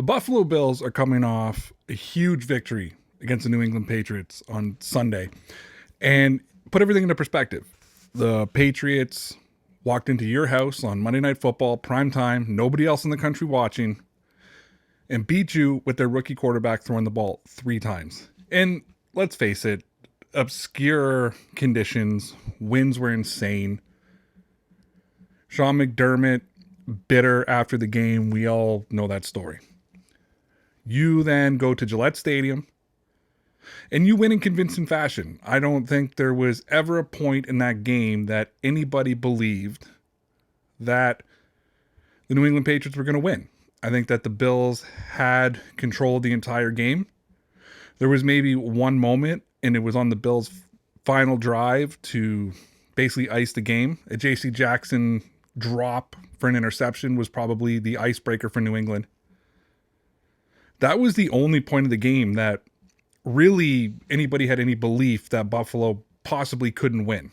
The Buffalo Bills are coming off a huge victory against the New England Patriots on Sunday. And put everything into perspective. The Patriots walked into your house on Monday Night Football, prime time, nobody else in the country watching, and beat you with their rookie quarterback throwing the ball 3 times. And let's face it, obscure conditions, winds were insane. Sean McDermott, bitter after the game. We all know that story. You then go to Gillette Stadium and you win in convincing fashion. I don't think there was ever a point in that game that anybody believed that the New England Patriots were going to win. I think that the Bills had controlled the entire game. There was maybe one moment, and it was on the Bills' final drive to basically ice the game. A J.C. Jackson drop for an interception was probably the icebreaker for New England. That was the only point of the game that really anybody had any belief that Buffalo possibly couldn't win.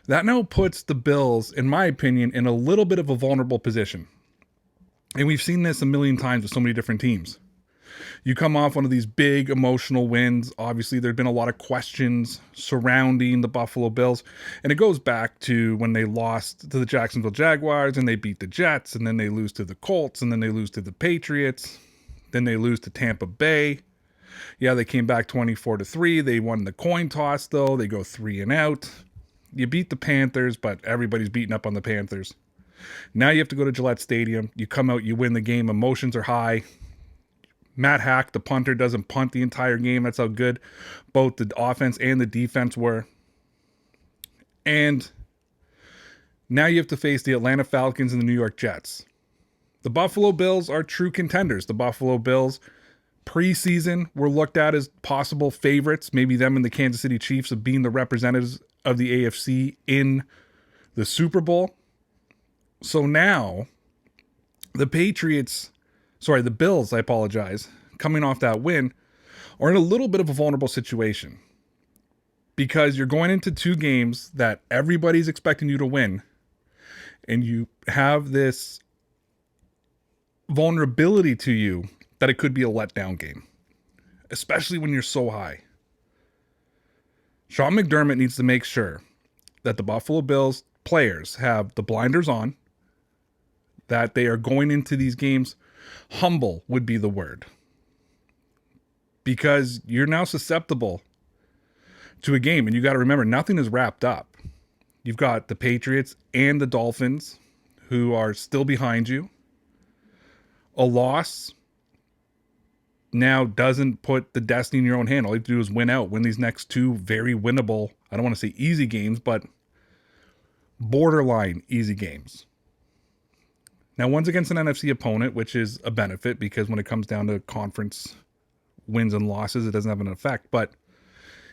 That now puts the Bills, in my opinion, in a little bit of a vulnerable position. And we've seen this a million times with so many different teams. You come off one of these big emotional wins. Obviously, there've been a lot of questions surrounding the Buffalo Bills. And it goes back to when they lost to the Jacksonville Jaguars and they beat the Jets, and then they lose to the Colts, and then they lose to the Patriots. Then they lose to Tampa Bay. Yeah, they came back 24-3. They won the coin toss, though. They go 3-and-out. You beat the Panthers, but everybody's beating up on the Panthers. Now you have to go to Gillette Stadium. You come out, you win the game. Emotions are high. Matt Hack, the punter, doesn't punt the entire game. That's how good both the offense and the defense were. And now you have to face the Atlanta Falcons and the New York Jets. The Buffalo Bills are true contenders. The Buffalo Bills preseason were looked at as possible favorites, maybe them and the Kansas City Chiefs of being the representatives of the AFC in the Super Bowl. So now the Bills, coming off that win, are in a little bit of a vulnerable situation because you're going into 2 games that everybody's expecting you to win, and you have this vulnerability to you that it could be a letdown game, especially when you're so high. Sean McDermott needs to make sure that the Buffalo Bills players have the blinders on, that they are going into these games humble would be the word. Because you're now susceptible to a game, and you got to remember, nothing is wrapped up. You've got the Patriots and the Dolphins who are still behind you. A loss now doesn't put the destiny in your own hand. All you have to do is win these next 2 very winnable, I don't want to say easy games, but borderline easy games. Now, one's against an NFC opponent, which is a benefit because when it comes down to conference wins and losses, it doesn't have an effect. But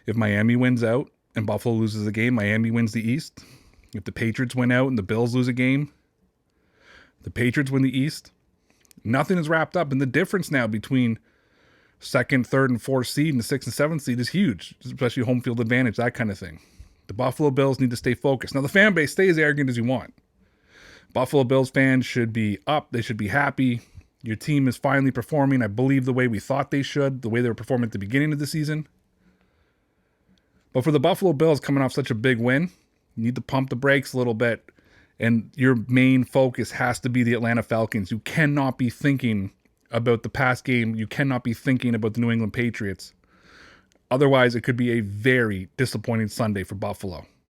if Miami wins out and Buffalo loses a game, Miami wins the East. If the Patriots win out and the Bills lose a game, the Patriots win the East. Nothing is wrapped up. And the difference now between 2nd, 3rd, and 4th seed and the 6th and 7th seed is huge, especially home field advantage, that kind of thing. The Buffalo Bills need to stay focused. Now, the fan base, stay as arrogant as you want. Buffalo Bills fans should be up. They should be happy. Your team is finally performing, I believe, the way we thought they should, the way they were performing at the beginning of the season. But for the Buffalo Bills coming off such a big win, you need to pump the brakes a little bit. And your main focus has to be the Atlanta Falcons. You cannot be thinking about the past game. You cannot be thinking about the New England Patriots. Otherwise, it could be a very disappointing Sunday for Buffalo.